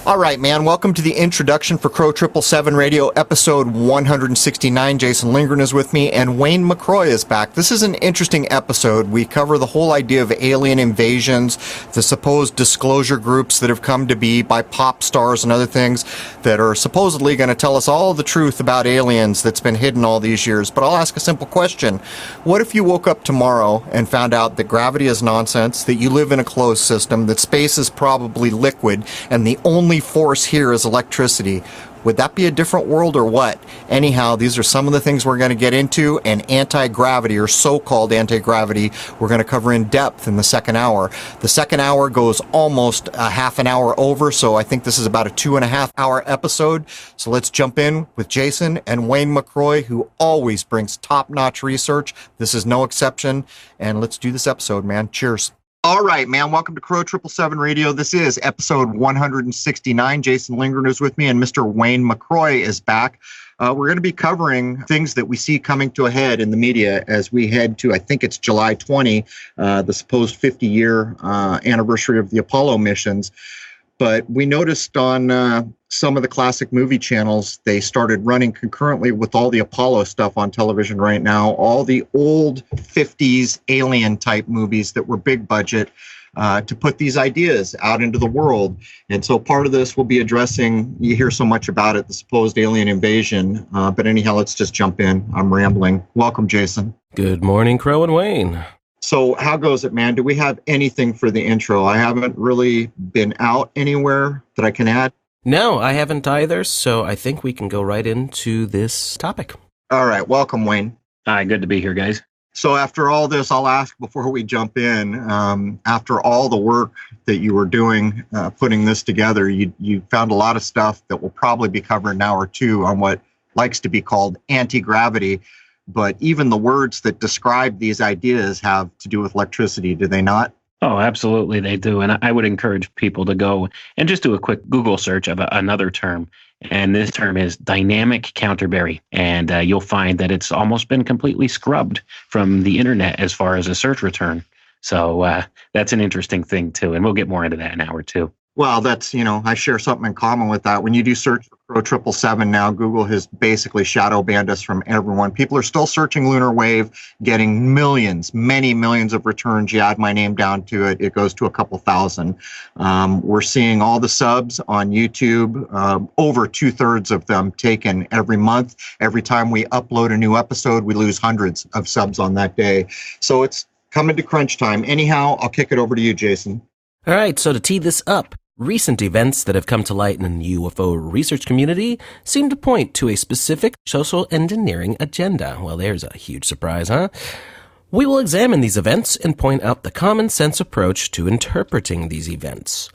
All right, man. Welcome to the introduction for Crow 777 Radio, episode 169. Jason Lindgren is with me, and Wayne McCroy is back. This is an interesting episode. We cover the whole idea of alien invasions, the supposed disclosure groups that have come to be by pop stars and other things that are supposedly going to tell us all the truth about aliens that's been hidden all these years. But I'll ask a simple question. What if you woke up tomorrow and found out that gravity is nonsense, that you live in a closed system, that space is probably liquid, and the only force here is electricity? Would that be a different world or what? Anyhow, these are some of the things we're going to get into, and anti-gravity, or so-called anti-gravity, we're going to cover in depth in the second hour. The second hour goes almost a half an hour over, so I think this is about a 2.5 hour episode. So let's jump in with Jason and Wayne McCroy, who always brings top-notch research. This is no exception, and let's do this episode, man. Cheers. All right, man. Welcome to Crow 777 Radio. This is episode 169. Jason Lindgren is with me, and Mr. Wayne McCroy is back. We're going to be covering things that we see coming to a head in the media as we head to, I think it's July 20, the supposed 50-year anniversary of the Apollo missions. But we noticed on some of the classic movie channels, they started running concurrently with all the Apollo stuff on television right now, all the old 50s alien type movies that were big budget, to put these ideas out into the world. And so part of this will be addressing, you hear so much about it, the supposed alien invasion. But anyhow, let's just jump in. I'm rambling. Welcome, Jason. Good morning, Crow and Wayne. So how goes it, man? Do we have anything for the intro? I haven't really been out anywhere that I can add. No, I haven't either, so I think we can go right into this topic. All right. Welcome, Wayne. Hi, good to be here, guys. So after all this, I'll ask before we jump in, after all the work that you were doing, putting this together, you found a lot of stuff that we'll probably be covering an hour or two on what likes to be called anti-gravity. But even the words that describe these ideas have to do with electricity, do they not? Oh, absolutely, they do. And I would encourage people to go and just do a quick Google search of another term. And this term is dynamic counterberry. And you'll find that it's almost been completely scrubbed from the internet as far as a search return. So that's an interesting thing, too. And we'll get more into that in hour two. Well, that's, I share something in common with that. When you do search for Crow 777 now, Google has basically shadow banned us from everyone. People are still searching lunar wave, getting millions, many millions of returns. You add my name down to it, it goes to a couple thousand. We're seeing all the subs on YouTube, over 2/3 of them taken every month. Every time we upload a new episode, we lose hundreds of subs on that day. So it's coming to crunch time. Anyhow, I'll kick it over to you, Jason. All right, so to tee this up, recent events that have come to light in the UFO research community seem to point to a specific social engineering agenda. Well, there's a huge surprise, huh? We will examine these events and point out the common sense approach to interpreting these events.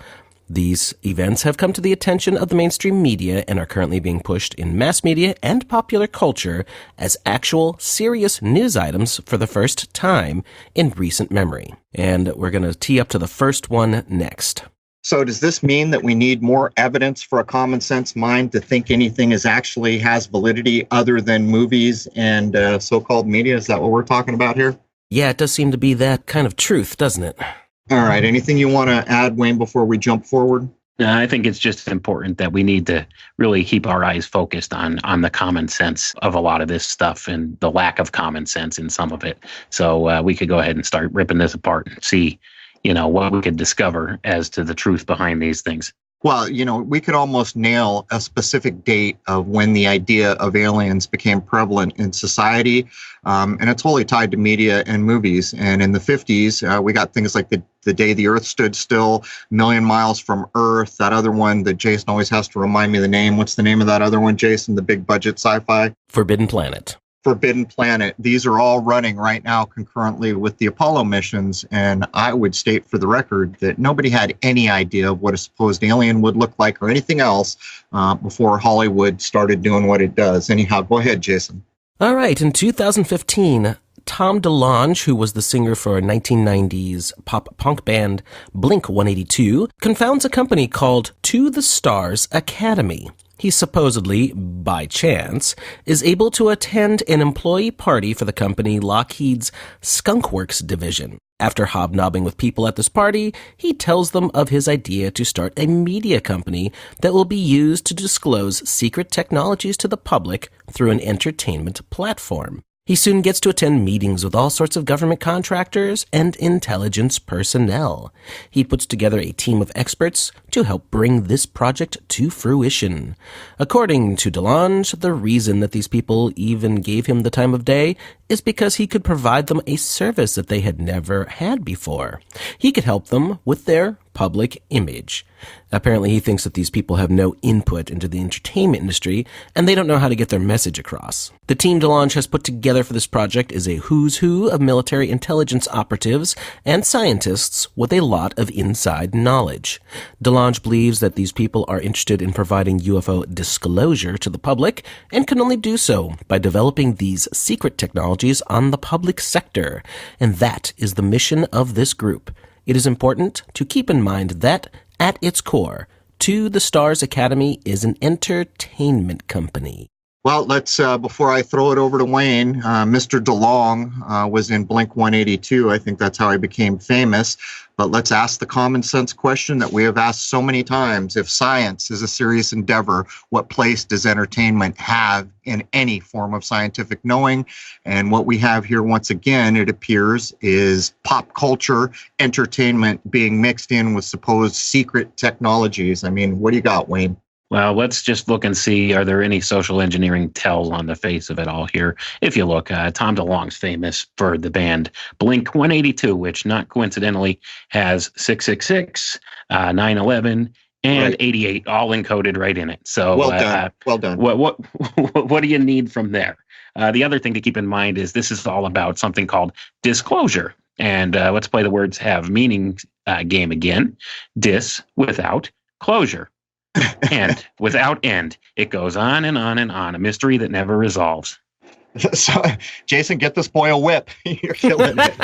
These events have come to the attention of the mainstream media and are currently being pushed in mass media and popular culture as actual serious news items for the first time in recent memory. And we're going to tee up to the first one next. So does this mean that we need more evidence for a common sense mind to think anything has validity other than movies and so-called media? Is that what we're talking about here? Yeah, it does seem to be that kind of truth, doesn't it? All right. Anything you want to add, Wayne, before we jump forward? I think it's just important that we need to really keep our eyes focused on the common sense of a lot of this stuff and the lack of common sense in some of it. So we could go ahead and start ripping this apart and see what we could discover as to the truth behind these things. Well, we could almost nail a specific date of when the idea of aliens became prevalent in society. And it's wholly tied to media and movies. And in the 50s, we got things like the day the Earth stood still, Million Miles from Earth, that other one that Jason always has to remind me the name. What's the name of that other one, Jason, the big budget sci-fi? Forbidden Planet. Forbidden Planet. These are all running right now concurrently with the Apollo missions. And I would state for the record that nobody had any idea of what a supposed alien would look like or anything else before Hollywood started doing what it does. Anyhow, go ahead, Jason. All right. In 2015, Tom DeLonge, who was the singer for 1990s pop-punk band Blink-182, confounds a company called To the Stars Academy. He supposedly, by chance, is able to attend an employee party for the company Lockheed's Skunkworks division. After hobnobbing with people at this party, he tells them of his idea to start a media company that will be used to disclose secret technologies to the public through an entertainment platform. He soon gets to attend meetings with all sorts of government contractors and intelligence personnel. He puts together a team of experts to help bring this project to fruition. According to DeLonge, the reason that these people even gave him the time of day is because he could provide them a service that they had never had before. He could help them with their public image. Apparently, he thinks that these people have no input into the entertainment industry, and they don't know how to get their message across. The team DeLonge has put together for this project is a who's who of military intelligence operatives and scientists with a lot of inside knowledge. DeLonge believes that these people are interested in providing UFO disclosure to the public and can only do so by developing these secret technologies on the public sector, and that is the mission of this group. It is important to keep in mind that, at its core, To the Stars Academy is an entertainment company. Well, let's, before I throw it over to Wayne, Mr. DeLonge was in Blink 182. I think that's how he became famous. But let's ask the common sense question that we have asked so many times. If science is a serious endeavor, what place does entertainment have in any form of scientific knowing? And what we have here, once again, it appears, is pop culture entertainment being mixed in with supposed secret technologies. I mean, what do you got, Wayne? Well, let's just look and see, are there any social engineering tells on the face of it all here? If you look, Tom DeLonge's famous for the band Blink 182, which not coincidentally has 666, 9/11, and Right. 88 all encoded right in it. So Well done. Well done. What do you need from there? The other thing to keep in mind is this is all about something called disclosure. And let's play the words have meaning game again. Dis without closure. And without end. It goes on and on and on. A mystery that never resolves. So, Jason, get this boy a whip. You're killing it.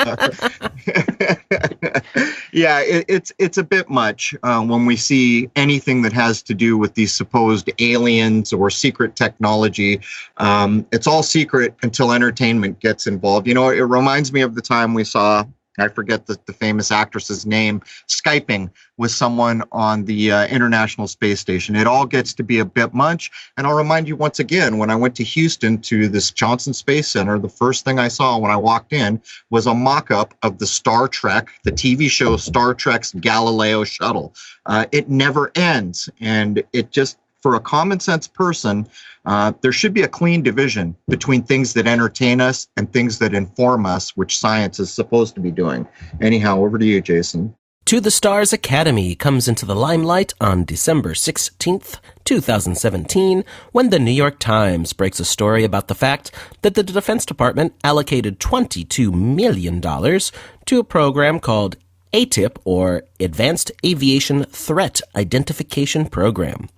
Yeah, it's a bit much when we see anything that has to do with these supposed aliens or secret technology. It's all secret until entertainment gets involved. You know, it reminds me of the time we saw, I forget the famous actress's name, Skyping with someone on the International Space Station. It all gets to be a bit much. And I'll remind you once again, when I went to Houston to this Johnson Space Center, the first thing I saw when I walked in was a mock-up of the Star Trek, the TV show Star Trek's Galileo shuttle. It never ends. And it just, for a common sense person, there should be a clean division between things that entertain us and things that inform us, which science is supposed to be doing. Anyhow, over to you, Jason. To the Stars Academy comes into the limelight on December 16th, 2017, when the New York Times breaks a story about the fact that the Defense Department allocated $22 million to a program called ATIP, or Advanced Aviation Threat Identification Program.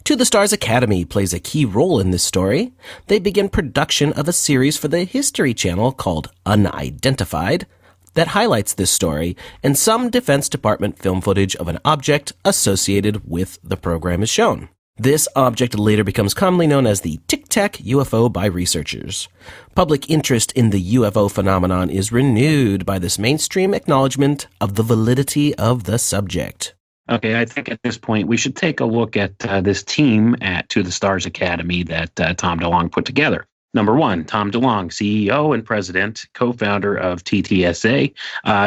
To the Stars Academy plays a key role in this story. They begin production of a series for the History Channel called Unidentified that highlights this story, and some Defense Department film footage of an object associated with the program is shown. This object later becomes commonly known as the Tic Tac UFO by researchers. Public interest in the UFO phenomenon is renewed by this mainstream acknowledgement of the validity of the subject. Okay, I think at this point we should take a look at this team at To the Stars Academy that Tom DeLonge put together. Number one, Tom DeLonge, CEO and president, co-founder of TTSA.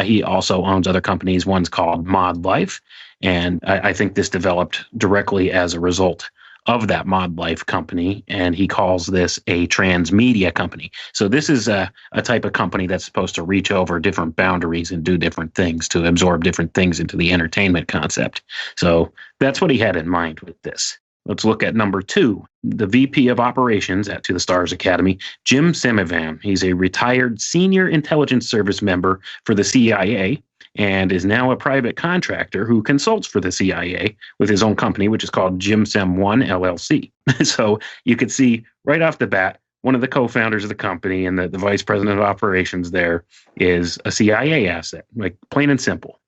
He also owns other companies. One's called Mod Life, and I think this developed directly as a result of that Mod Life company, and he calls this a transmedia company. So this is a type of company that's supposed to reach over different boundaries and do different things, to absorb different things into the entertainment concept. So that's what he had in mind with this. Let's look at number two, the VP of Operations at To the Stars Academy, Jim Semivan. He's a retired senior intelligence service member for the CIA and is now a private contractor who consults for the CIA with his own company, which is called JimSem One LLC. So you could see right off the bat, one of the co-founders of the company and the vice president of operations there is a CIA asset, like plain and simple.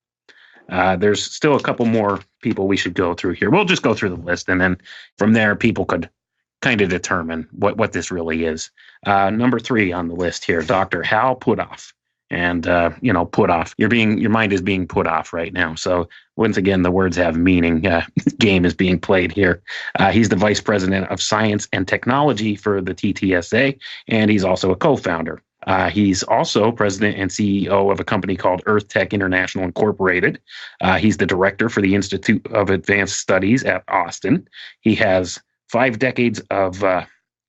There's still a couple more people we should go through here. We'll just go through the list, and then from there, people could kind of determine what this really is. Number three on the list here, Dr. Hal Puthoff. and put off. Your mind is being put off right now. So once again, the words have meaning. Game is being played here. He's the vice president of science and technology for the TTSA, and he's also a co-founder. He's also president and CEO of a company called Earth Tech International Incorporated. He's the director for the Institute of Advanced Studies at Austin. He has 5 decades of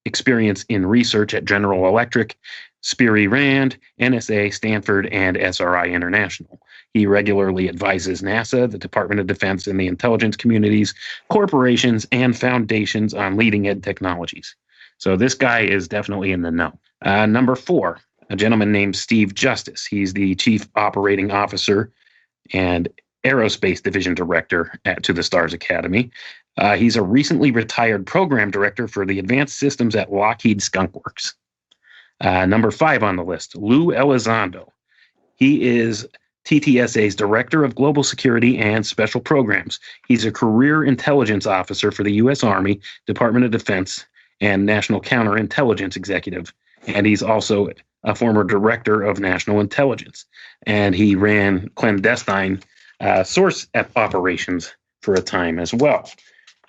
experience in research at General Electric, Sperry Rand, NSA, Stanford, and SRI International. He regularly advises NASA, the Department of Defense, and the intelligence communities, corporations, and foundations on leading-edge technologies. So this guy is definitely in the know. Number 4, a gentleman named Steve Justice. He's the Chief Operating Officer and Aerospace Division Director to the Stars Academy. He's a recently retired program director for the advanced systems at Lockheed Skunk Works. Number 5 on the list, Lou Elizondo. He is TTSA's Director of Global Security and Special Programs. He's a career intelligence officer for the U.S. Army, Department of Defense, and National Counterintelligence Executive. And he's also a former Director of National Intelligence. And he ran clandestine source operations for a time as well.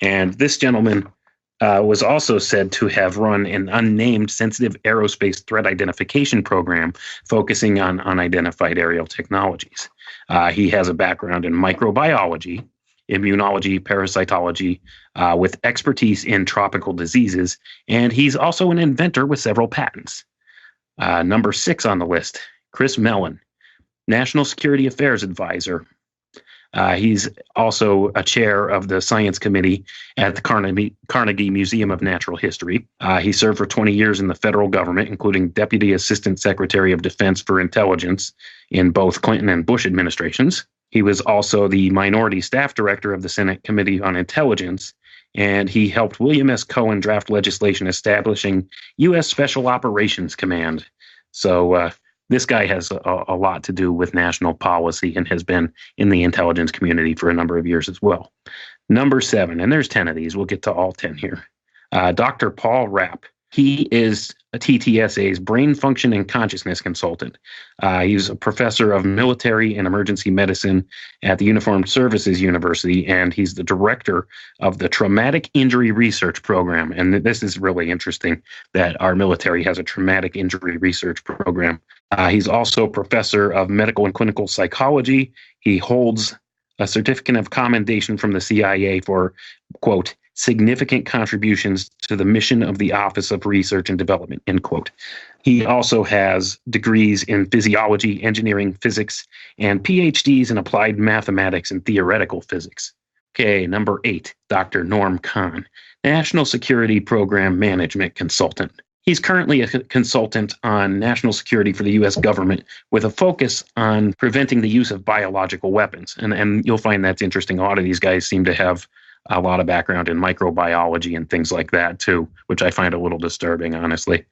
And this gentleman was also said to have run an unnamed sensitive aerospace threat identification program focusing on unidentified aerial technologies. He has a background in microbiology, immunology, parasitology, with expertise in tropical diseases, and he's also an inventor with several patents. Number 6 on the list, Chris Mellon, National Security Affairs Advisor. He's also a chair of the science committee at the Carnegie Museum of Natural History. He served for 20 years in the federal government, including Deputy Assistant Secretary of Defense for Intelligence in both Clinton and Bush administrations. He was also the Minority Staff Director of the Senate Committee on Intelligence, and he helped William S. Cohen draft legislation establishing U.S. Special Operations Command. So this guy has a lot to do with national policy and has been in the intelligence community for a number of years as well. Number 7, and there's 10 of these. We'll get to all 10 here. Dr. Paul Rapp. He is a TTSA's brain function and consciousness consultant. He's a professor of military and emergency medicine at the Uniformed Services University, and he's the director of the Traumatic Injury Research Program. And this is really interesting that our military has a traumatic injury research program. He's also professor of medical and clinical psychology. He holds a certificate of commendation from the CIA for, quote, significant contributions to the mission of the Office of Research and Development, end quote. He also has degrees in physiology, engineering, physics, and PhDs in applied mathematics and theoretical physics. Okay, number 8, Dr. Norm Kahn, National Security Program Management Consultant. He's currently a consultant on national security for the U.S. government with a focus on preventing the use of biological weapons. And you'll find that's interesting. A lot of these guys seem to have a lot of background in microbiology and things like that too, which I find a little disturbing, honestly.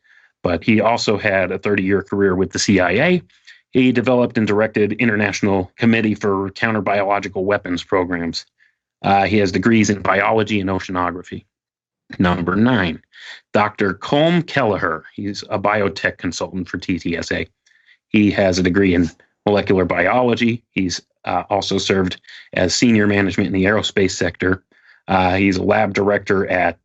But he also had a 30-year career with the CIA. He developed and directed International Committee for Counter-Biological Weapons programs. He has degrees in biology and oceanography. Number 9, Dr. Colm Kelleher. He's a biotech consultant for TTSA. He has a degree in molecular biology. He's also served as senior management in the aerospace sector. He's a lab director at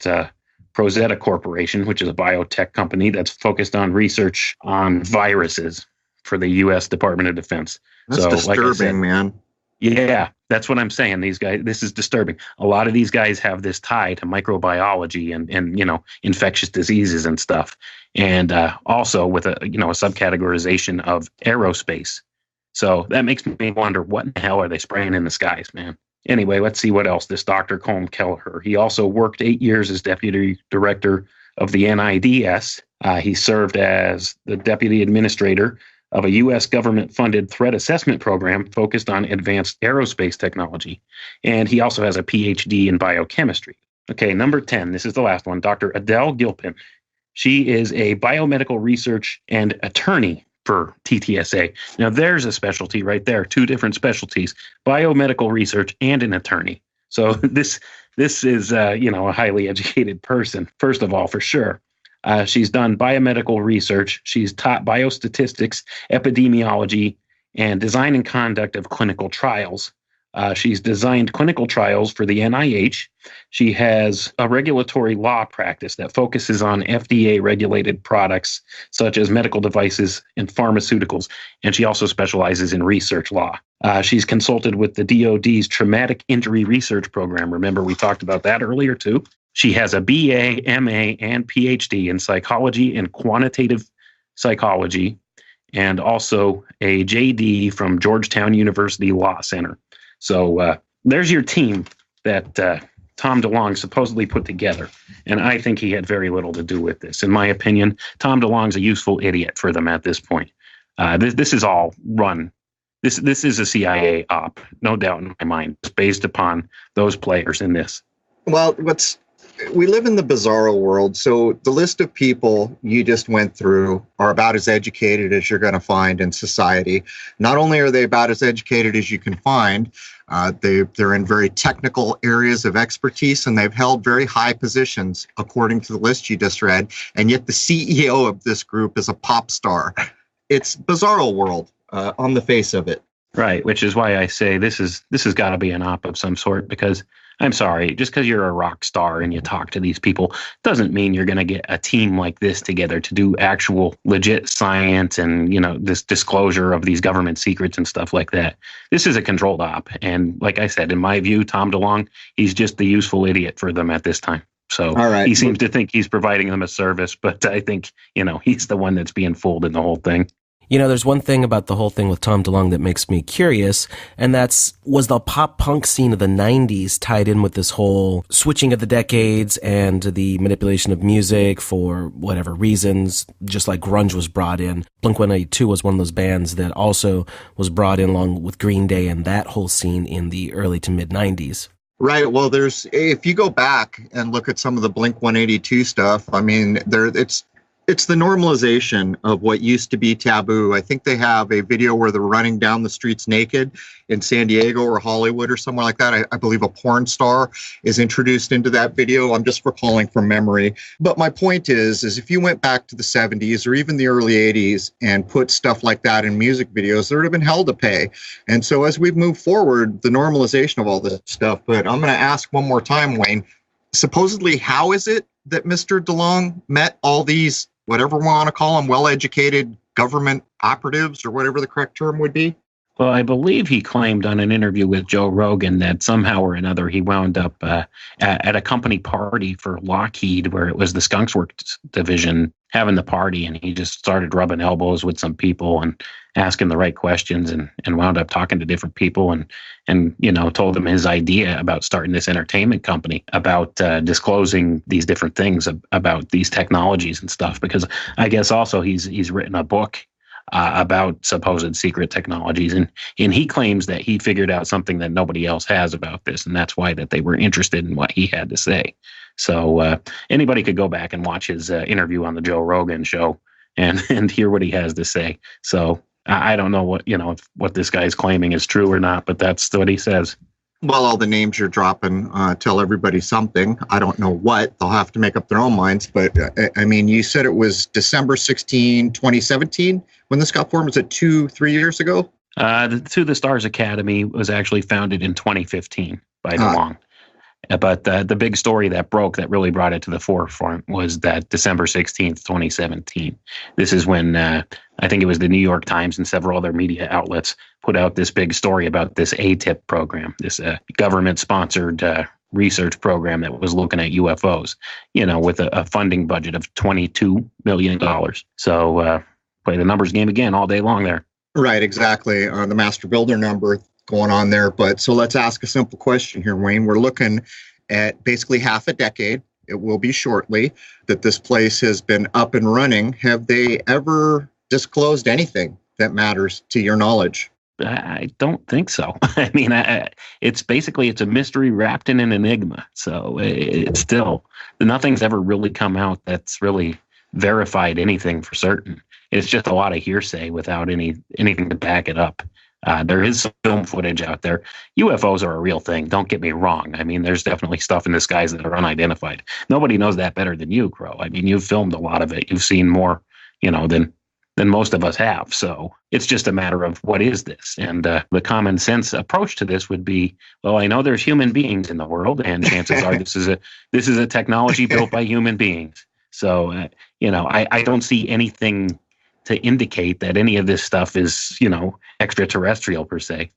Prozetta Corporation, which is a biotech company that's focused on research on viruses for the U.S. Department of Defense. That's so, disturbing, like I said, man. Yeah, that's what I'm saying. These guys, this is disturbing. A lot of these guys have this tie to microbiology and infectious diseases and stuff, and also with a subcategorization of aerospace. So that makes me wonder, what in the hell are they spraying in the skies, man? Anyway, let's see what else. This Dr. Colm Kelleher. He also worked 8 years as deputy director of the NIDS. He served as the deputy administrator of a U.S. government-funded threat assessment program focused on advanced aerospace technology. And he also has a PhD in biochemistry. Okay, number 10. This is the last one. Dr. Adele Gilpin. She is a biomedical research and attorney for TTSA. Now, there's a specialty right there. 2 different specialties, biomedical research and an attorney. So this is, a highly educated person, first of all, for sure. She's done biomedical research. She's taught biostatistics, epidemiology, and design and conduct of clinical trials. She's designed clinical trials for the NIH. She has a regulatory law practice that focuses on FDA-regulated products such as medical devices and pharmaceuticals, and she also specializes in research law. She's consulted with the DoD's Traumatic Injury Research Program. Remember, we talked about that earlier, too. She has a BA, MA, and PhD in psychology and quantitative psychology, and also a JD from Georgetown University Law Center. So there's your team that Tom DeLonge supposedly put together. And I think he had very little to do with this. In my opinion, Tom DeLonge's a useful idiot for them at this point. This is all run. This is a CIA op, no doubt in my mind, based upon those players in this. Well, we live in the bizarro world, so the list of people you just went through are about as educated as you're going to find in society. Not only are they about as educated as you can find, they're in very technical areas of expertise, and they've held very high positions, according to the list you just read, and yet the CEO of this group is a pop star. It's bizarro world on the face of it. Right, which is why I say this has got to be an op of some sort, because I'm sorry, just because you're a rock star and you talk to these people doesn't mean you're going to get a team like this together to do actual legit science and, this disclosure of these government secrets and stuff like that. This is a controlled op. And like I said, in my view, Tom DeLonge, he's just the useful idiot for them at this time. So all right. He seems to think he's providing them a service, but I think, he's the one that's being fooled in the whole thing. There's one thing about the whole thing with Tom DeLonge that makes me curious, and was the pop punk scene of the 90s tied in with this whole switching of the decades and the manipulation of music for whatever reasons, just like grunge was brought in. Blink-182 was one of those bands that also was brought in along with Green Day and that whole scene in the early to mid 90s. Right. Well, if you go back and look at some of the Blink-182 stuff, I mean, it's the normalization of what used to be taboo. I think they have a video where they're running down the streets naked in San Diego or Hollywood or somewhere like that. I believe a porn star is introduced into that video. I'm just recalling from memory. But my point is if you went back to the 70s or even the early 80s and put stuff like that in music videos, there would have been hell to pay. And so as we've moved forward, the normalization of all this stuff. But I'm going to ask one more time, Wayne, supposedly, how is it that Mr. DeLonge met all these, whatever we want to call them, well-educated government operatives, or whatever the correct term would be? Well, I believe he claimed on an interview with Joe Rogan that somehow or another he wound up at a company party for Lockheed, where it was the Skunks Works division having the party, and he just started rubbing elbows with some people and asking the right questions, and wound up talking to different people and told them his idea about starting this entertainment company, about disclosing these different things about these technologies and stuff. Because I guess also he's written a book about supposed secret technologies, and he claims that he figured out something that nobody else has about this, and that's why that they were interested in what he had to say. So anybody could go back and watch his interview on the Joe Rogan show and hear what he has to say. So I don't know what this guy's claiming is true or not, but that's what he says. Well, all the names you're dropping tell everybody something. I don't know what. They'll have to make up their own minds. But, I mean, you said it was December 16, 2017 when this got formed. Was it 2-3 years ago? To the Stars Academy was actually founded in 2015 by DeLonge. But the big story that really brought it to the forefront was that December 16th, 2017. This is when I think it was the New York Times and several other media outlets put out this big story about this ATIP program, this government-sponsored research program that was looking at UFOs, with a funding budget of $22 million. So play the numbers game again all day long there. Right, exactly. The master builder number going on there. But so let's ask a simple question here, Wayne. We're looking at basically half a decade. It will be shortly that this place has been up and running. Have they ever disclosed anything that matters to your knowledge? I don't think so. I mean, it's a mystery wrapped in an enigma. So it's still, nothing's ever really come out that's really verified anything for certain. It's just a lot of hearsay without anything to back it up. There is some film footage out there. UFOs are a real thing. Don't get me wrong. I mean, there's definitely stuff in the skies that are unidentified. Nobody knows that better than you, Crow. I mean, you've filmed a lot of it. You've seen more, than most of us have. So it's just a matter of what is this? And the common sense approach to this would be, well, I know there's human beings in the world, and chances are this is a technology built by human beings. So I don't see anything to indicate that any of this stuff is extraterrestrial per se.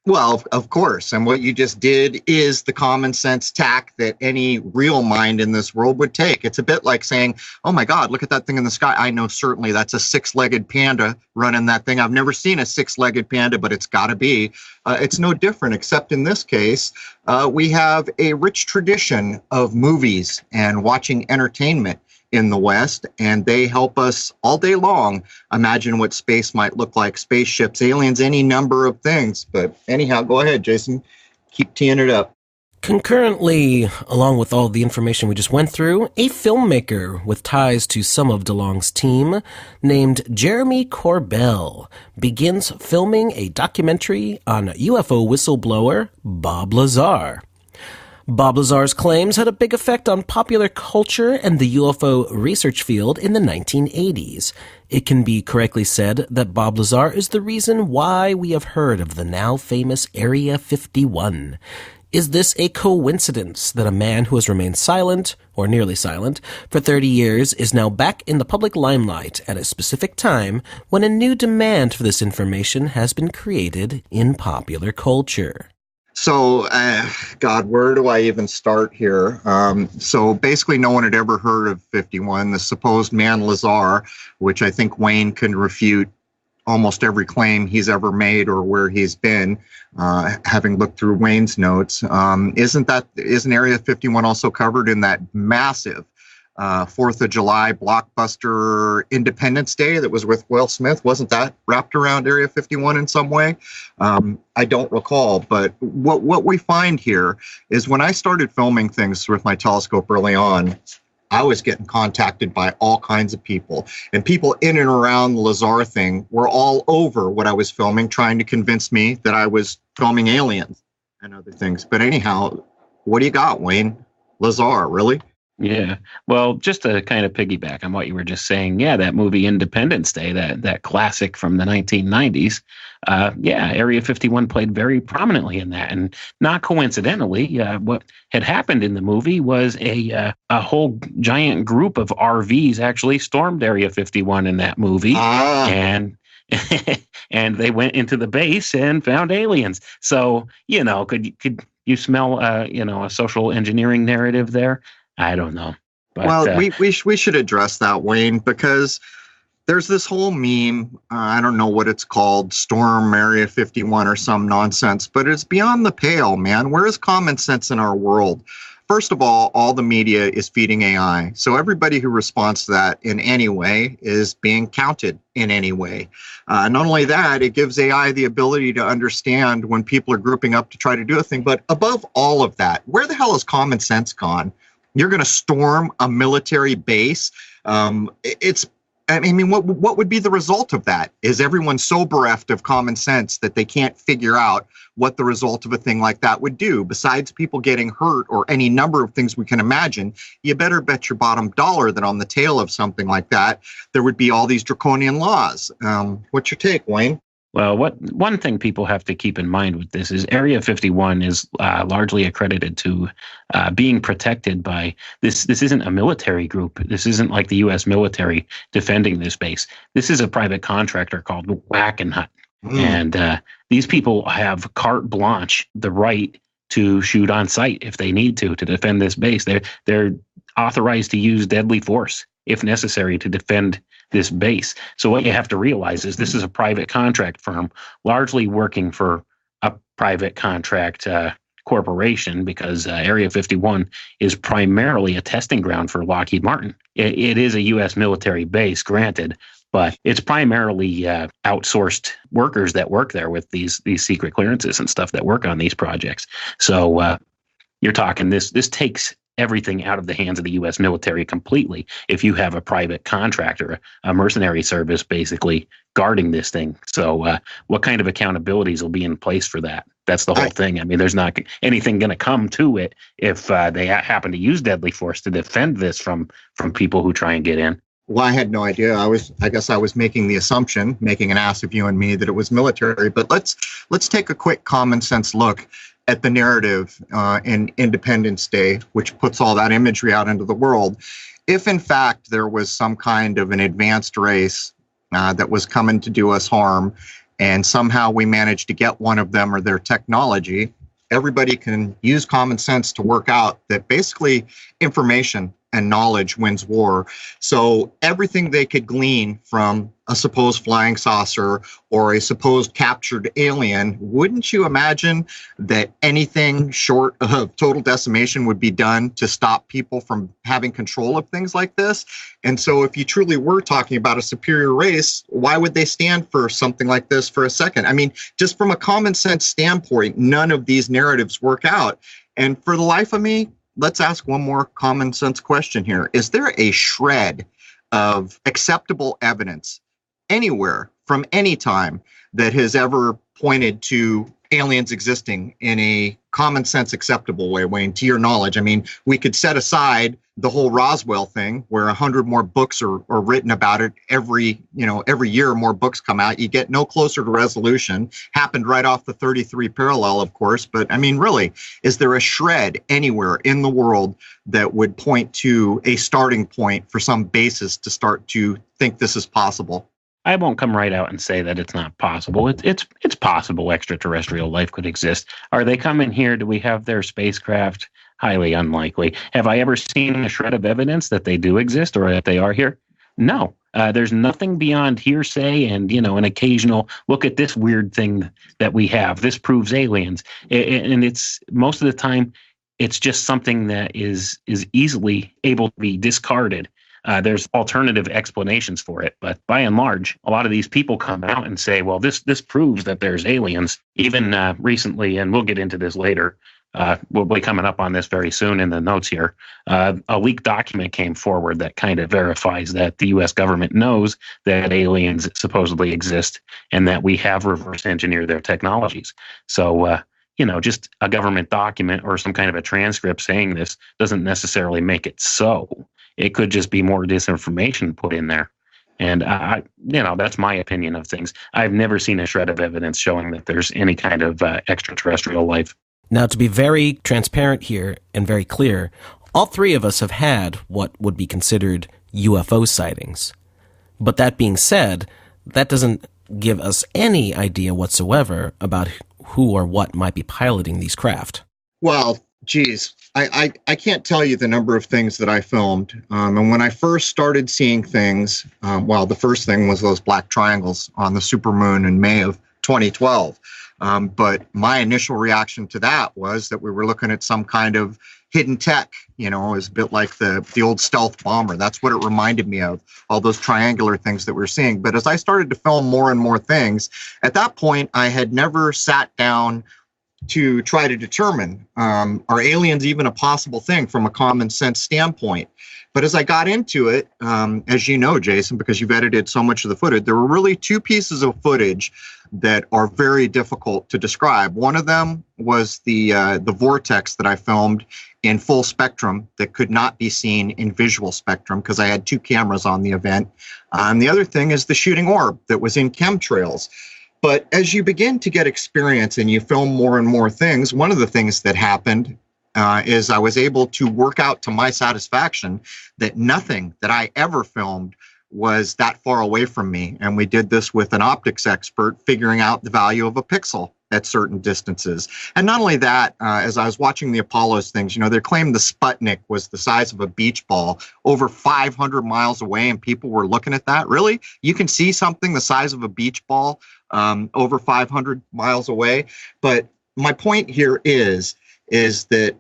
Well, of course. And what you just did is the common sense tack that any real mind in this world would take. It's a bit like saying, oh my God, look at that thing in the sky. I know certainly that's a six-legged panda running that thing. I've never seen a six-legged panda, but it's got to be. It's no different, except in this case, we have a rich tradition of movies and watching entertainment in the West, and they help us all day long imagine what space might look like, spaceships, aliens, any number of things. But anyhow, go ahead, Jason. Keep teeing it up. Concurrently, along with all the information we just went through, a filmmaker with ties to some of DeLonge's team named Jeremy Corbell begins filming a documentary on UFO whistleblower Bob Lazar. Bob Lazar's claims had a big effect on popular culture and the UFO research field in the 1980s. It can be correctly said that Bob Lazar is the reason why we have heard of the now famous Area 51. Is this a coincidence that a man who has remained silent, or nearly silent, for 30 years is now back in the public limelight at a specific time when a new demand for this information has been created in popular culture? So, God, where do I even start here? So basically no one had ever heard of 51, the supposed man Lazar, which I think Wayne can refute almost every claim he's ever made or where he's been, having looked through Wayne's notes. Isn't Area 51 also covered in that massive 4th of July blockbuster Independence Day that was with Will Smith? Wasn't that wrapped around Area 51 in some way? I don't recall, but what we find here is when I started filming things with my telescope early on, I was getting contacted by all kinds of people, and people in and around the Lazar thing were all over what I was filming, trying to convince me that I was filming aliens and other things. But anyhow, what do you got, Wayne? Lazar, really? Yeah. Well, just to kind of piggyback on what you were just saying, yeah, that movie Independence Day, that classic from the 1990s, Area 51 played very prominently in that. And not coincidentally, what had happened in the movie was a whole giant group of RVs actually stormed Area 51 in that movie. And and they went into the base and found aliens. So, could you smell a social engineering narrative there? I don't know. But, well, we should address that, Wayne, because there's this whole meme. I don't know what it's called, Storm Area 51 or some nonsense, but it's beyond the pale, man. Where is common sense in our world? First of all the media is feeding AI. So everybody who responds to that in any way is being counted in any way. Not only that, it gives AI the ability to understand when people are grouping up to try to do a thing. But above all of that, where the hell has common sense gone? You're going to storm a military base. What would be the result of that? Is everyone so bereft of common sense that they can't figure out what the result of a thing like that would do? Besides people getting hurt or any number of things we can imagine, you better bet your bottom dollar that on the tail of something like that, there would be all these draconian laws. What's your take, Wayne? Well, one thing people have to keep in mind with this is Area 51 is largely accredited to being protected by this. This isn't a military group. This isn't like the U.S. military defending this base. This is a private contractor called Wackenhut. And these people have carte blanche, the right to shoot on sight if they need to defend this base. They're authorized to use deadly force if necessary to defend this base. So what you have to realize is this is a private contract firm, largely working for a private contract corporation, because Area 51 is primarily a testing ground for Lockheed Martin. It is a U.S. military base, granted, but it's primarily outsourced workers that work there with these secret clearances and stuff that work on these projects. So you're talking this takes everything out of the hands of the U.S. military completely if you have a private contractor, a mercenary service basically guarding this thing. So what kind of accountabilities will be in place for that? That's the whole thing. I mean, there's not anything going to come to it if they happen to use deadly force to defend this from people who try and get in. Well, I had no idea. I guess I was making the assumption, making an ass of you and me, that it was military. But let's take a quick common sense look at the narrative in Independence Day, which puts all that imagery out into the world. If in fact there was some kind of an advanced race that was coming to do us harm, and somehow we managed to get one of them or their technology, everybody can use common sense to work out that basically information and knowledge wins war. So everything they could glean from a supposed flying saucer or a supposed captured alien, wouldn't you imagine that anything short of total decimation would be done to stop people from having control of things like this? And so if you truly were talking about a superior race, why would they stand for something like this for a second? I mean, just from a common sense standpoint, none of these narratives work out. And for the life of me, let's ask one more common sense question here. Is there a shred of acceptable evidence anywhere from any time that has ever pointed to aliens existing in a common sense acceptable way, Wayne, to your knowledge? I mean, we could set aside the whole Roswell thing where 100 more books are written about it every year. More books come out. You get no closer to resolution. Happened right off the 33 parallel, of course. But I mean, really, is there a shred anywhere in the world that would point to a starting point for some basis to start to think this is possible? I won't come right out and say that it's not possible. It's possible extraterrestrial life could exist. Are they coming here? Do we have their spacecraft? Highly unlikely. Have I ever seen a shred of evidence that they do exist or that they are here? No. There's nothing beyond hearsay and, an occasional look at this weird thing that we have. This proves aliens. And it's most of the time, it's just something that is easily able to be discarded. There's alternative explanations for it, but by and large, a lot of these people come out and say, well, this proves that there's aliens. Even recently, and we'll get into this later, we'll be coming up on this very soon in the notes here, a leaked document came forward that kind of verifies that the U.S. government knows that aliens supposedly exist and that we have reverse engineered their technologies. So, just a government document or some kind of a transcript saying this doesn't necessarily make it so. It could just be more disinformation put in there. And, that's my opinion of things. I've never seen a shred of evidence showing that there's any kind of extraterrestrial life. Now, to be very transparent here and very clear, all three of us have had what would be considered UFO sightings. But that being said, that doesn't give us any idea whatsoever about who or what might be piloting these craft. Well, geez, I can't tell you the number of things that I filmed. And when I first started seeing things, the first thing was those black triangles on the supermoon in May of 2012. But my initial reaction to that was that we were looking at some kind of hidden tech, it was a bit like the old stealth bomber. That's what it reminded me of, all those triangular things that we're seeing. But as I started to film more and more things, at that point, I had never sat down to try to determine, are aliens even a possible thing from a common sense standpoint? But as I got into it, as you know, Jason, because you've edited so much of the footage, there were really two pieces of footage that are very difficult to describe. One of them was the vortex that I filmed in full spectrum that could not be seen in visual spectrum because I had two cameras on the event. And the other thing is the shooting orb that was in chemtrails. But as you begin to get experience and you film more and more things, one of the things that happened is I was able to work out to my satisfaction that nothing that I ever filmed was that far away from me. And we did this with an optics expert figuring out the value of a pixel at certain distances. And not only that, as I was watching the Apollo's things, they claimed the Sputnik was the size of a beach ball over 500 miles away, and people were looking at that. Really? You can see something the size of a beach ball over 500 miles away? But my point here is that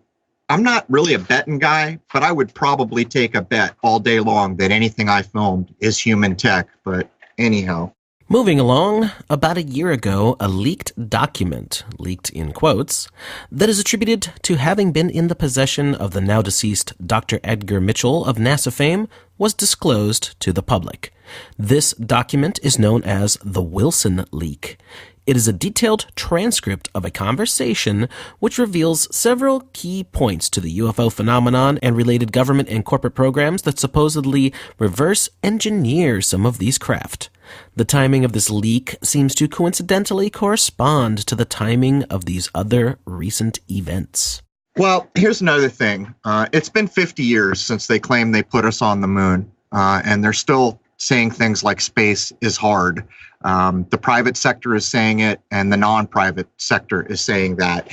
I'm not really a betting guy, but I would probably take a bet all day long that anything I filmed is human tech. But anyhow. Moving along, about a year ago, a leaked document, leaked in quotes, that is attributed to having been in the possession of the now deceased Dr. Edgar Mitchell of NASA fame was disclosed to the public. This document is known as the Wilson leak. It is a detailed transcript of a conversation which reveals several key points to the UFO phenomenon and related government and corporate programs that supposedly reverse engineer some of these craft. The timing of this leak seems to coincidentally correspond to the timing of these other recent events. Well, here's another thing. It's been 50 years since they claimed they put us on the moon, and they're still saying things like space is hard. The private sector is saying it, and the non-private sector is saying that.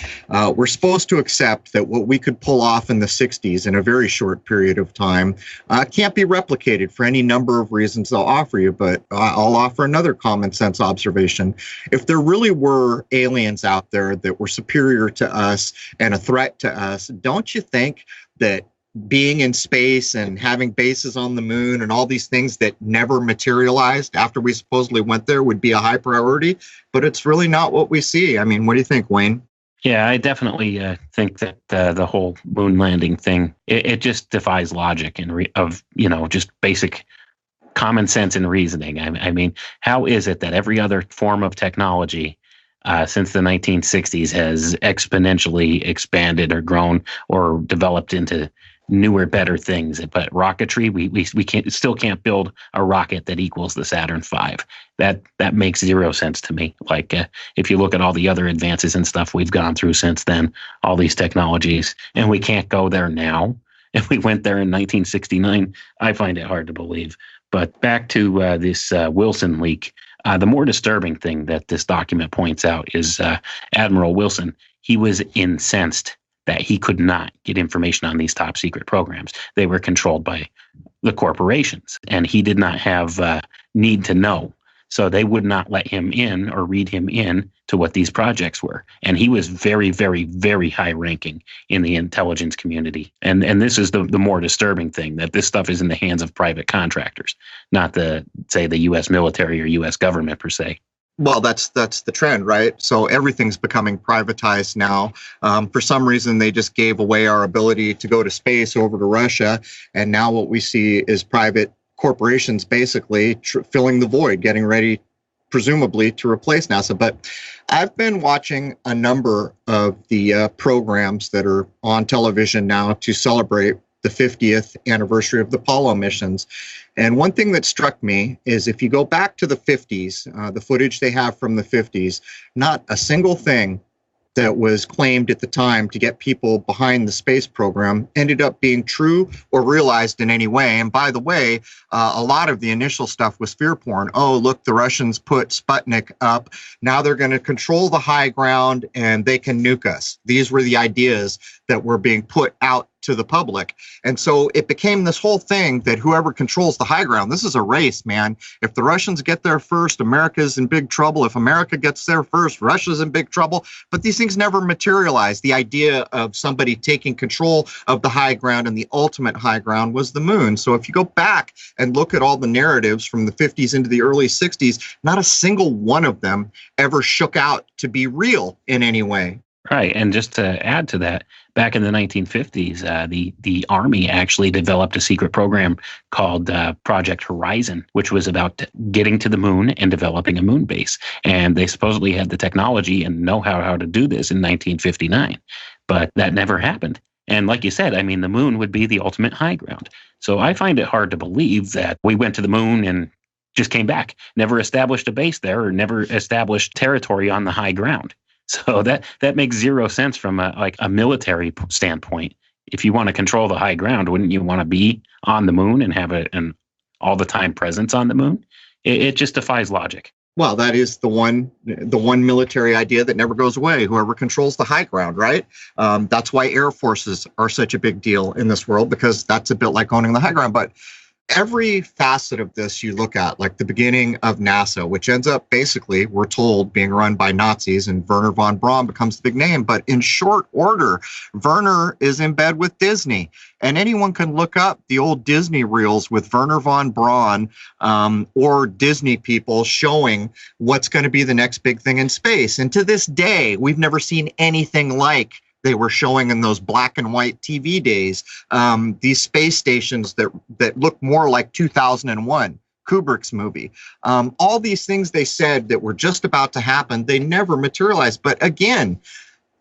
We're supposed to accept that what we could pull off in the 60s in a very short period of time can't be replicated for any number of reasons they'll offer you, but I'll offer another common sense observation. If there really were aliens out there that were superior to us and a threat to us, don't you think that being in space and having bases on the moon and all these things that never materialized after we supposedly went there would be a high priority? But it's really not what we see. I mean, what do you think, Wayne? Yeah, I definitely think that the whole moon landing thing, it just defies logic and just basic common sense and reasoning. I mean, how is it that every other form of technology since the 1960s has exponentially expanded or grown or developed into newer, better things? But rocketry, we still can't build a rocket that equals the Saturn V. That makes zero sense to me. Like if you look at all the other advances and stuff we've gone through since then, all these technologies, and we can't go there now. If we went there in 1969, I find it hard to believe. But back to this Wilson leak. The more disturbing thing that this document points out is Admiral Wilson. He was incensed that he could not get information on these top secret programs. They were controlled by the corporations, and he did not have need to know. So they would not let him in or read him in to what these projects were. And he was very, very, very high ranking in the intelligence community. And this is the more disturbing thing, that this stuff is in the hands of private contractors, not the U.S. military or U.S. government per se. Well, that's the trend, right? So everything's becoming privatized now. For some reason, they just gave away our ability to go to space over to Russia. And now what we see is private corporations basically filling the void, getting ready, presumably, to replace NASA. But I've been watching a number of the programs that are on television now to celebrate the 50th anniversary of the Apollo missions. And one thing that struck me is if you go back to the 50s, the footage they have from the 50s, not a single thing that was claimed at the time to get people behind the space program ended up being true or realized in any way. And by the way, a lot of the initial stuff was fear porn. Oh, look, the Russians put Sputnik up. Now they're going to control the high ground and they can nuke us. These were the ideas that were being put out to the public. And so it became this whole thing that whoever controls the high ground, this is a race, man. If the Russians get there first, America's in big trouble. If America gets there first, Russia's in big trouble. But these things never materialize. The idea of somebody taking control of the high ground, and the ultimate high ground was the moon. So if you go back and look at all the narratives from the 50s into the early 60s, not a single one of them ever shook out to be real in any way. Right. And just to add to that, back in the 1950s, the Army actually developed a secret program called Project Horizon, which was about getting to the moon and developing a moon base. And they supposedly had the technology and know-how how to do this in 1959. But that never happened. And like you said, I mean, the moon would be the ultimate high ground. So I find it hard to believe that we went to the moon and just came back, never established a base there or never established territory on the high ground. So that makes zero sense from a military standpoint. If you want to control the high ground, wouldn't you want to be on the moon and have an all the time presence on the moon? It just defies logic. Well, that is the one military idea that never goes away. Whoever controls the high ground, right? That's why air forces are such a big deal in this world, because that's a bit like owning the high ground. But Every facet of this you look at, like the beginning of NASA, which ends up basically, we're told, being run by Nazis, and Werner von Braun becomes the big name. But in short order, Werner is in bed with Disney. And anyone can look up the old Disney reels with Werner von Braun or Disney people showing what's going to be the next big thing in space. And to this day, we've never seen anything like they were showing in those black and white TV days, these space stations that look more like 2001, Kubrick's movie. All these things they said that were just about to happen, they never materialized. But again,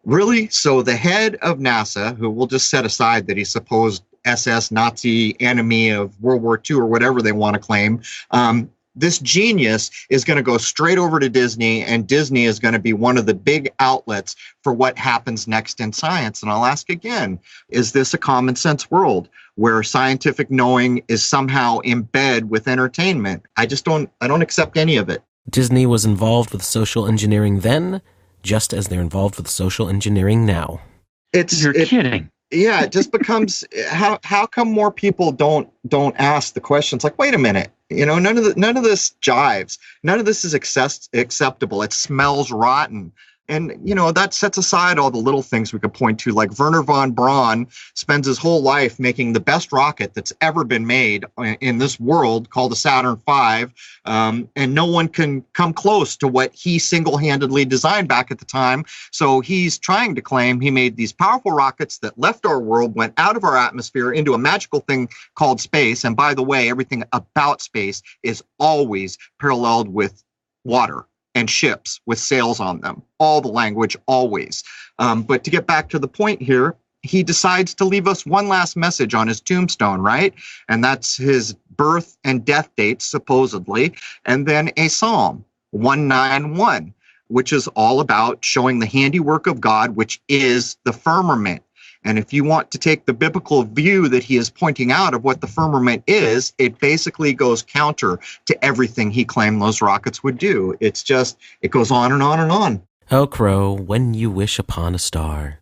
really? So the head of NASA, who we'll just set aside that he's supposed SS Nazi enemy of World War II or whatever they want to claim, this genius is going to go straight over to Disney, and Disney is going to be one of the big outlets for what happens next in science. And I'll ask again, is this a common sense world where scientific knowing is somehow in bed with entertainment? I don't accept any of it. Disney was involved with social engineering then, just as they're involved with social engineering now. You're kidding. Yeah, it just becomes how come more people don't ask the questions like, wait a minute, none of this jives. None of this is acceptable. It smells rotten. And, that sets aside all the little things we could point to, like Werner von Braun spends his whole life making the best rocket that's ever been made in this world, called the Saturn V, and no one can come close to what he single-handedly designed back at the time. So he's trying to claim he made these powerful rockets that left our world, went out of our atmosphere into a magical thing called space. And by the way, everything about space is always paralleled with water and ships with sails on them, all the language, always. But to get back to the point here, he decides to leave us one last message on his tombstone, right? And that's his birth and death dates, supposedly, and then a psalm, 191, which is all about showing the handiwork of God, which is the firmament. And if you want to take the biblical view that he is pointing out of what the firmament is, it basically goes counter to everything he claimed those rockets would do. It goes on and on and on. Oh, Crow, when you wish upon a star.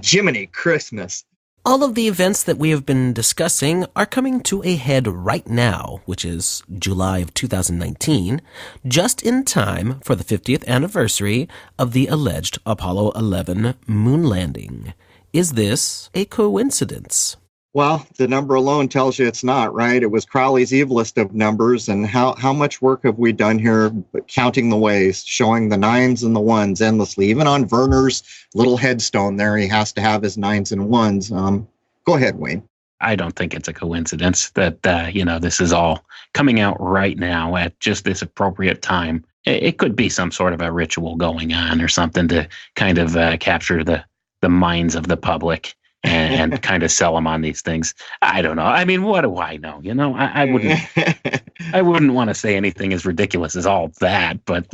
Jiminy Christmas. All of the events that we have been discussing are coming to a head right now, which is July of 2019, just in time for the 50th anniversary of the alleged Apollo 11 moon landing. Is this a coincidence? Well, the number alone tells you it's not, right? It was Crowley's evilest of numbers, and how much work have we done here counting the ways, showing the nines and the ones endlessly. Even on Werner's little headstone there, he has to have his nines and ones. Go ahead, Wayne. I don't think it's a coincidence that, this is all coming out right now at just this appropriate time. It could be some sort of a ritual going on or something to kind of capture the minds of the public. And kind of sell them on these things. I don't know. I mean, what do I know? I wouldn't want to say anything as ridiculous as all that, but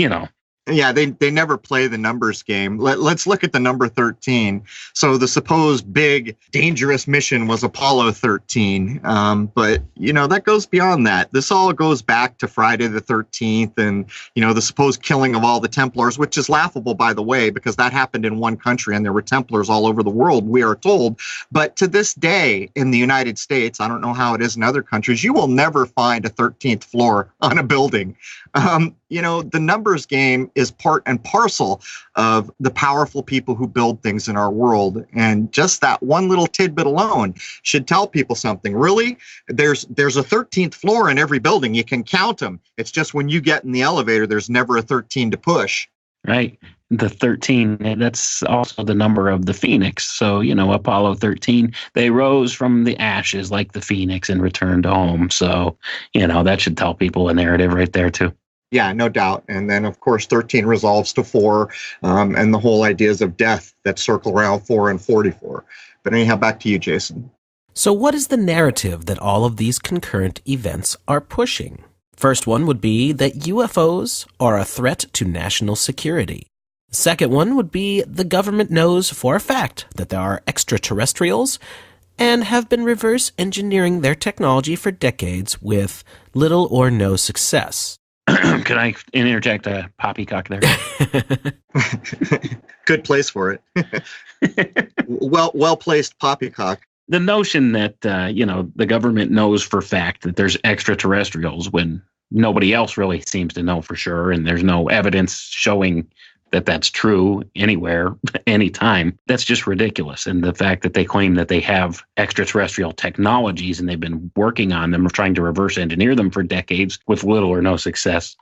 Yeah, they never play the numbers game. Let's look at the number 13. So the supposed big, dangerous mission was Apollo 13. But, that goes beyond that. This all goes back to Friday the 13th and, the supposed killing of all the Templars, which is laughable, by the way, because that happened in one country and there were Templars all over the world, we are told. But to this day in the United States, I don't know how it is in other countries, you will never find a 13th floor on a building. The numbers game is part and parcel of the powerful people who build things in our world. And just that one little tidbit alone should tell people something. Really, there's a 13th floor in every building. You can count them. It's just when you get in the elevator, there's never a 13 to push. Right. The 13, that's also the number of the phoenix. So, Apollo 13, they rose from the ashes like the phoenix and returned home. So, that should tell people a narrative right there, too. Yeah, no doubt. And then, of course, 13 resolves to 4, and the whole ideas of death that circle around 4 and 44. But anyhow, back to you, Jason. So what is the narrative that all of these concurrent events are pushing? First one would be that UFOs are a threat to national security. Second one would be the government knows for a fact that there are extraterrestrials and have been reverse engineering their technology for decades with little or no success. Could I interject a poppycock there? Good place for it. Well placed poppycock. The notion that, the government knows for fact that there's extraterrestrials when nobody else really seems to know for sure, and there's no evidence showing that that's true anywhere, anytime, that's just ridiculous. And the fact that they claim that they have extraterrestrial technologies and they've been working on them or trying to reverse engineer them for decades with little or no success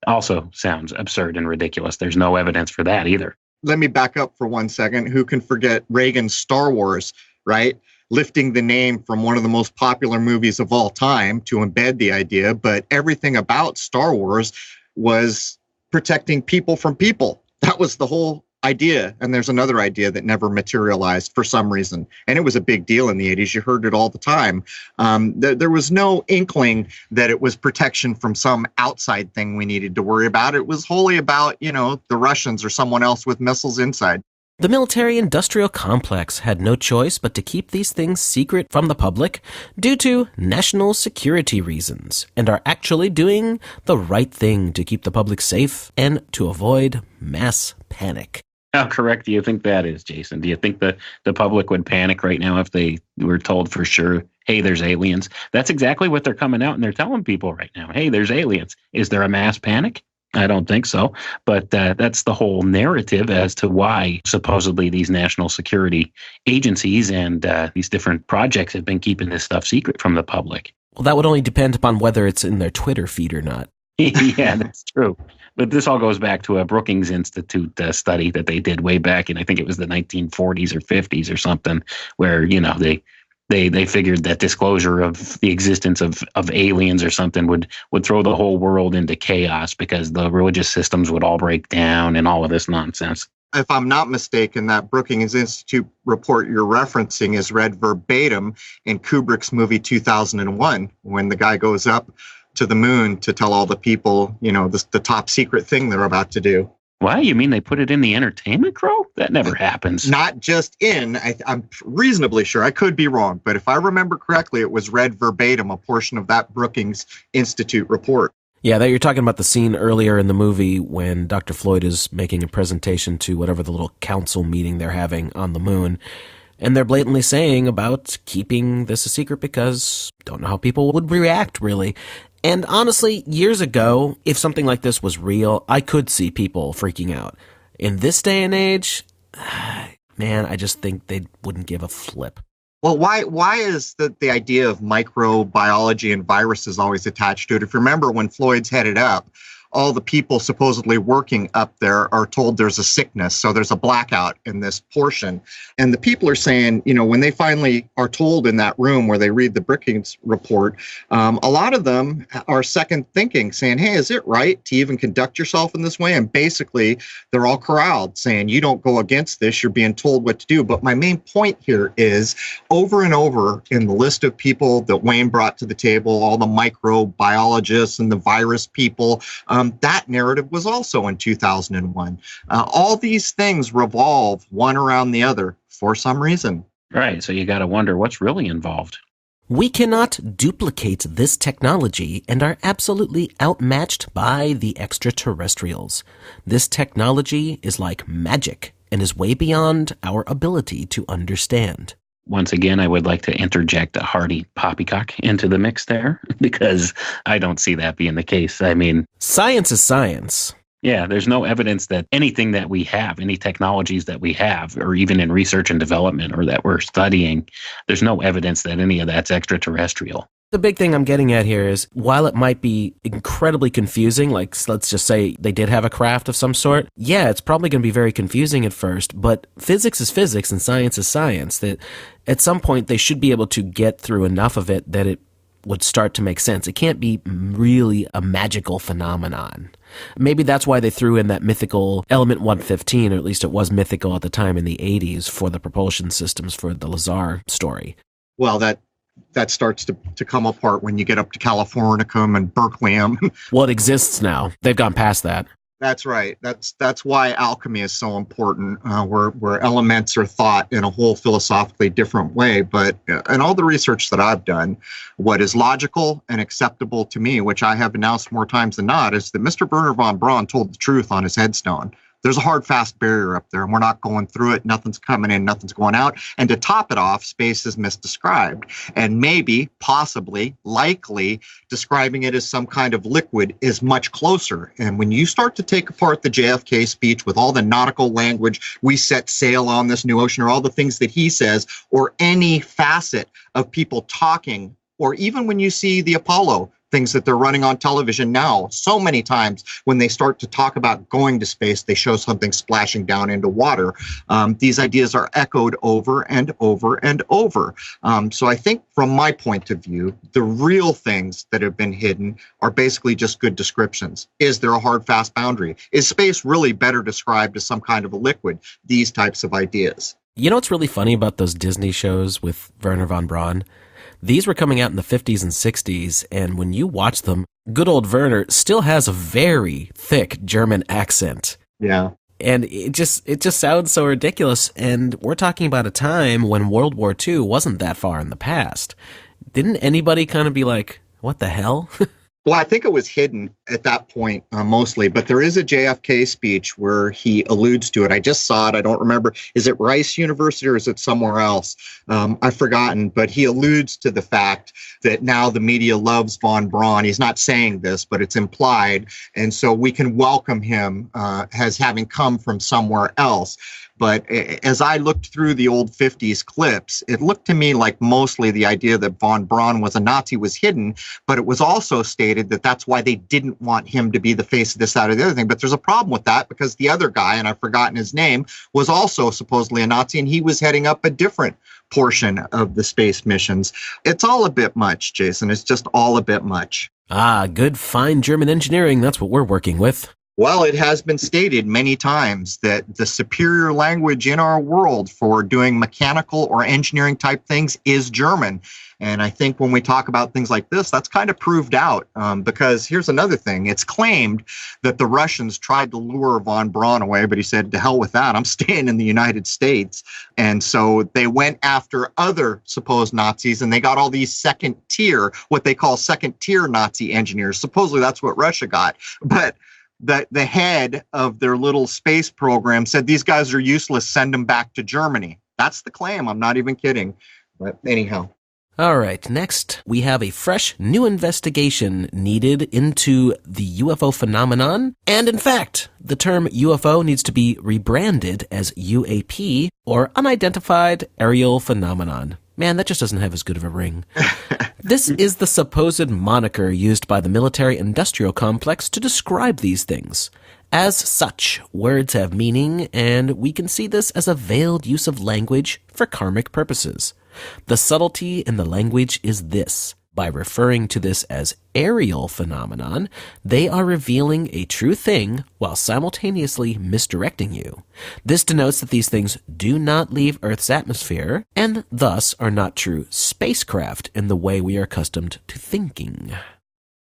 also sounds absurd and ridiculous. There's no evidence for that either. Let me back up for 1 second. Who can forget Reagan's Star Wars, right? Lifting the name from one of the most popular movies of all time to embed the idea, but everything about Star Wars was protecting people from people. That was the whole idea. And there's another idea that never materialized for some reason. And it was a big deal in the 80s. You heard it all the time. There was no inkling that it was protection from some outside thing we needed to worry about. It was wholly about, the Russians or someone else with missiles inside. The military-industrial complex had no choice but to keep these things secret from the public due to national security reasons, and are actually doing the right thing to keep the public safe and to avoid mass panic. How correct do you think that is, Jason? Do you think the public would panic right now if they were told for sure, hey, there's aliens? That's exactly what they're coming out and they're telling people right now. Hey, there's aliens. Is there a mass panic? I don't think so. But that's the whole narrative as to why supposedly these national security agencies and these different projects have been keeping this stuff secret from the public. Well, that would only depend upon whether it's in their Twitter feed or not. Yeah, that's true. But this all goes back to a Brookings Institute study that they did way back in, I think it was the 1940s or 50s or something, where, they figured that disclosure of the existence of aliens or something would throw the whole world into chaos because the religious systems would all break down and all of this nonsense. If I'm not mistaken, that Brookings Institute report you're referencing is read verbatim in Kubrick's movie 2001, when the guy goes up to the moon to tell all the people, the top secret thing they're about to do. Why? You mean they put it in the entertainment crow? That never happens. Not just I'm reasonably sure, I could be wrong, but if I remember correctly, it was read verbatim, a portion of that Brookings Institute report. Yeah, that you're talking about the scene earlier in the movie when Dr. Floyd is making a presentation to whatever the little council meeting they're having on the moon. And they're blatantly saying about keeping this a secret because don't know how people would react, really. And honestly, years ago, if something like this was real, I could see people freaking out. In this day and age, man, I just think they wouldn't give a flip. Well, why is the idea of microbiology and viruses always attached to it? If you remember when Floyd's headed up, all the people supposedly working up there are told there's a sickness, so there's a blackout in this portion. And the people are saying, when they finally are told in that room where they read the Brookings report, a lot of them are second thinking, saying, hey, is it right to even conduct yourself in this way? And basically, they're all corralled, saying, you don't go against this, you're being told what to do. But my main point here is, over and over in the list of people that Wayne brought to the table, all the microbiologists and the virus people, that narrative was also in 2001. All these things revolve one around the other for some reason. Right. So you got to wonder what's really involved. We cannot duplicate this technology and are absolutely outmatched by the extraterrestrials. This technology is like magic and is way beyond our ability to understand. Once again, I would like to interject a hearty poppycock into the mix there, because I don't see that being the case. I mean, science is science. Yeah, there's no evidence that anything that we have, any technologies that we have, or even in research and development or that we're studying, there's no evidence that any of that's extraterrestrial. The big thing I'm getting at here is, while it might be incredibly confusing, like let's just say they did have a craft of some sort, yeah, it's probably going to be very confusing at first, but physics is physics and science is science, that at some point they should be able to get through enough of it that it would start to make sense. It can't be really a magical phenomenon. Maybe that's why they threw in that mythical element 115, or at least it was mythical at the time in the 80s for the propulsion systems for the Lazar story. Well, that starts to come apart when you get up to Californicum and Berkeleyum. Well, it exists now. They've gone past that. That's right. That's why alchemy is so important, where elements are thought in a whole philosophically different way. But in all the research that I've done, what is logical and acceptable to me, which I have announced more times than not, is that Mr. Werner von Braun told the truth on his headstone. There's a hard, fast barrier up there, and we're not going through it. Nothing's coming in, nothing's going out. And to top it off, space is misdescribed. And maybe, possibly, likely, describing it as some kind of liquid is much closer. And when you start to take apart the JFK speech with all the nautical language, we set sail on this new ocean, or all the things that he says, or any facet of people talking, or even when you see the Apollo things that they're running on television now, so many times when they start to talk about going to space, they show something splashing down into water. These ideas are echoed over and over and over. So I think from my point of view, the real things that have been hidden are basically just good descriptions. Is there a hard, fast boundary? Is space really better described as some kind of a liquid? These types of ideas. You know what's really funny about those Disney shows with Wernher von Braun? These were coming out in the 50s and 60s, and when you watch them, good old Werner still has a very thick German accent. Yeah. And it just sounds so ridiculous, and we're talking about a time when World War II wasn't that far in the past. Didn't anybody kind of be like, what the hell? Well, I think it was hidden at that point mostly, but there is a JFK speech where he alludes to it. I just saw it. I don't remember. Is it Rice University or is it somewhere else? I've forgotten, but he alludes to the fact that now the media loves von Braun. He's not saying this, but it's implied. And so we can welcome him as having come from somewhere else. But as I looked through the old 50s clips, it looked to me like mostly the idea that von Braun was a Nazi was hidden, but it was also stated that that's why they didn't want him to be the face of this, that, or the other thing. But there's a problem with that because the other guy, and I've forgotten his name, was also supposedly a Nazi, and he was heading up a different portion of the space missions. It's all a bit much, Jason. It's just all a bit much. Ah, good, fine German engineering. That's what we're working with. Well, it has been stated many times that the superior language in our world for doing mechanical or engineering type things is German. And I think when we talk about things like this, that's kind of proved out because here's another thing. It's claimed that the Russians tried to lure von Braun away, but he said, to hell with that. I'm staying in the United States. And so they went after other supposed Nazis and they got all these second tier, what they call second tier Nazi engineers. Supposedly that's what Russia got. But the head of their little space program said, these guys are useless, send them back to Germany. That's the claim. I'm not even kidding. But anyhow. All right, next we have a fresh new investigation needed into the UFO phenomenon. And in fact, the term UFO needs to be rebranded as UAP, or Unidentified Aerial Phenomenon. Man, that just doesn't have as good of a ring. This is the supposed moniker used by the military-industrial complex to describe these things. As such, words have meaning, and we can see this as a veiled use of language for karmic purposes. The subtlety in the language is this. By referring to this as aerial phenomenon, they are revealing a true thing while simultaneously misdirecting you. This denotes that these things do not leave Earth's atmosphere, and thus are not true spacecraft in the way we are accustomed to thinking.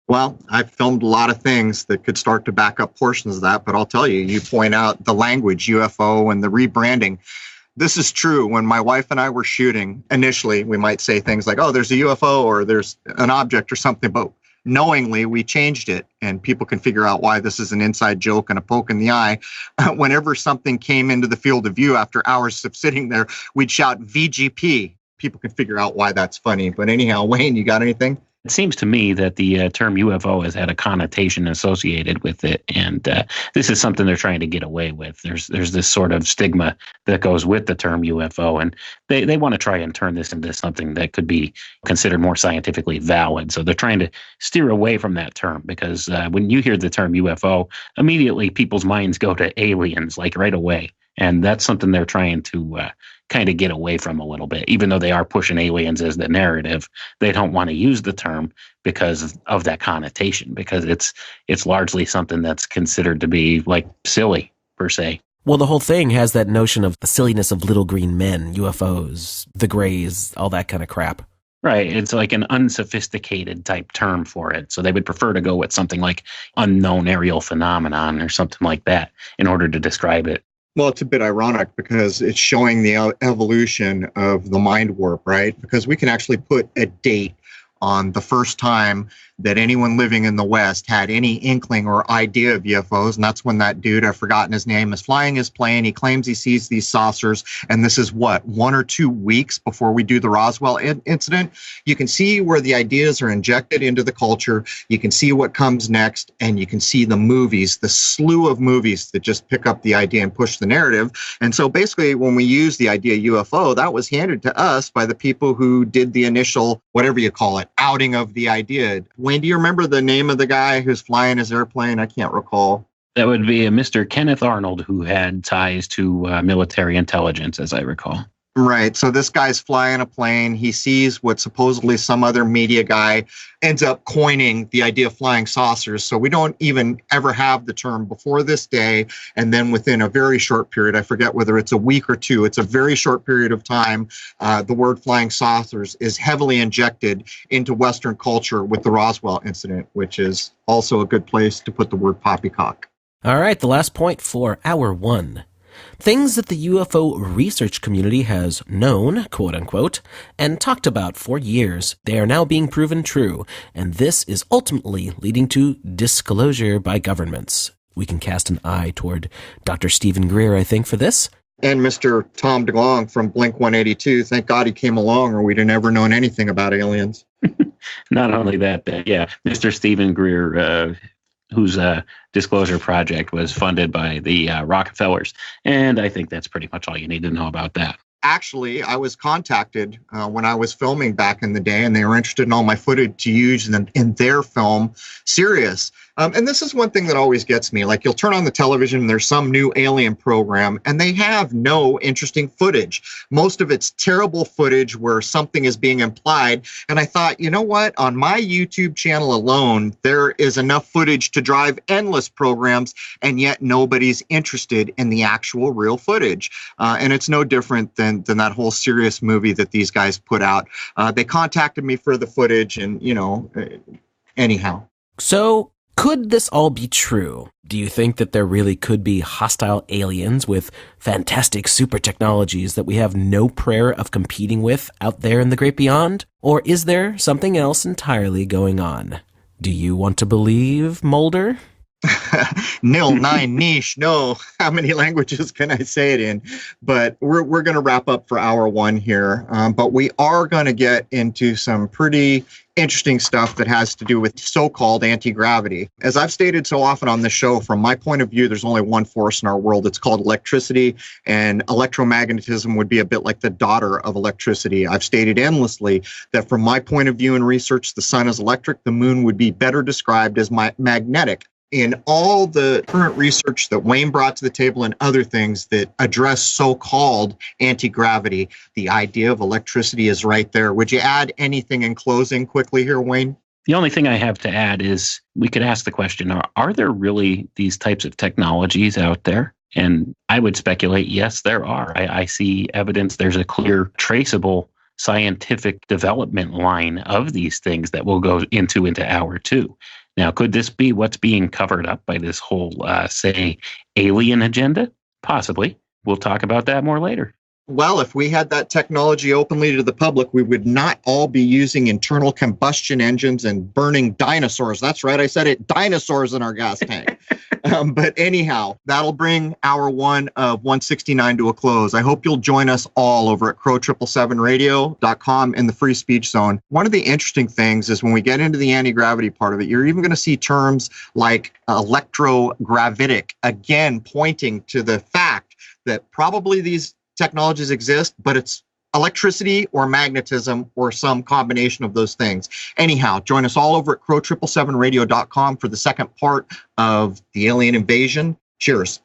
Well, I've filmed a lot of things that could start to back up portions of that, but I'll tell you, you point out the language, UFO, and the rebranding. This is true. When my wife and I were shooting, initially, we might say things like, oh, there's a UFO or there's an object or something, but knowingly we changed it, and people can figure out why this is an inside joke and a poke in the eye. Whenever something came into the field of view after hours of sitting there, we'd shout VGP. People can figure out why that's funny. But anyhow, Wayne, you got anything? It seems to me that the term UFO has had a connotation associated with it, and this is something they're trying to get away with. There's this sort of stigma that goes with the term UFO, and they want to try and turn this into something that could be considered more scientifically valid. So they're trying to steer away from that term because when you hear the term UFO, immediately people's minds go to aliens, like right away. And that's something they're trying to kind of get away from a little bit. Even though they are pushing aliens as the narrative, they don't want to use the term because of that connotation, because it's largely something that's considered to be like silly per se. Well, the whole thing has that notion of the silliness of little green men, UFOs, the grays, all that kind of crap. Right. It's like an unsophisticated type term for it. So they would prefer to go with something like unknown aerial phenomenon or something like that in order to describe it. Well, it's a bit ironic because it's showing the evolution of the mind warp, right? Because we can actually put a date on the first time that anyone living in the West had any inkling or idea of UFOs. And that's when that dude, I've forgotten his name, is flying his plane. He claims he sees these saucers. And this is 1 or 2 weeks before we do the Roswell incident. You can see where the ideas are injected into the culture. You can see what comes next. And you can see the movies, the slew of movies that just pick up the idea and push the narrative. And so basically, when we use the idea UFO, that was handed to us by the people who did the initial, whatever you call it, outing of the idea. Wayne, do you remember the name of the guy who's flying his airplane? I can't recall. That would be a Mr. Kenneth Arnold, who had ties to military intelligence, as I recall. Right. So this guy's flying a plane. He sees what supposedly some other media guy ends up coining the idea of flying saucers. So we don't even ever have the term before this day. And then within a very short period, I forget whether it's a week or two, it's a very short period of time, the word flying saucers is heavily injected into Western culture with the Roswell incident, which is also a good place to put the word poppycock. All right, the last point for hour one. Things that the UFO research community has known, quote unquote, and talked about for years, they are now being proven true, and this is ultimately leading to disclosure by governments. We can cast an eye toward Dr. Stephen Greer, I think, for this. And Mr. Tom DeLonge from Blink-182. Thank God he came along, or we'd have never known anything about aliens. Not only that, yeah, Mr. Stephen Greer, whose disclosure project was funded by the Rockefellers. And I think that's pretty much all you need to know about that. Actually, I was contacted when I was filming back in the day, and they were interested in all my footage to use in their film, Sirius. And this is one thing that always gets me. Like, you'll turn on the television and there's some new alien program, and they have no interesting footage. Most of it's terrible footage where something is being implied. And I thought, you know what? On my YouTube channel alone, there is enough footage to drive endless programs, and yet nobody's interested in the actual real footage. And it's no different than that whole Sirius movie that these guys put out. They contacted me for the footage, and, anyhow. So, could this all be true? Do you think that there really could be hostile aliens with fantastic super technologies that we have no prayer of competing with out there in the great beyond? Or is there something else entirely going on? Do you want to believe, Mulder? Nil, nine, niche, no. How many languages can I say it in? But we're going to wrap up for hour one here. But we are going to get into some pretty interesting stuff that has to do with so-called anti-gravity. As I've stated so often on this show, from my point of view, there's only one force in our world. It's called electricity, and electromagnetism would be a bit like the daughter of electricity. I've stated endlessly that from my point of view in research, the sun is electric, the moon would be better described as magnetic. In all the current research that Wayne brought to the table and other things that address so-called anti-gravity, the idea of electricity is right there. Would you add anything in closing quickly here, Wayne? The only thing I have to add is we could ask the question, are there really these types of technologies out there? And I would speculate, yes, there are. I see evidence. There's a clear, traceable scientific development line of these things that we'll go into hour two. Now, could this be what's being covered up by this whole, say, alien agenda? Possibly. We'll talk about that more later. Well, if we had that technology openly to the public, we would not all be using internal combustion engines and burning dinosaurs. That's right, I said it, dinosaurs in our gas tank. But anyhow, that'll bring hour one of 169 to a close. I hope you'll join us all over at crow777radio.com in the free speech zone. One of the interesting things is when we get into the anti-gravity part of it, you're even going to see terms like electrogravitic, again, pointing to the fact that probably these technologies exist, but it's electricity or magnetism or some combination of those things. Anyhow, join us all over at crow777radio.com for the second part of the alien invasion. Cheers.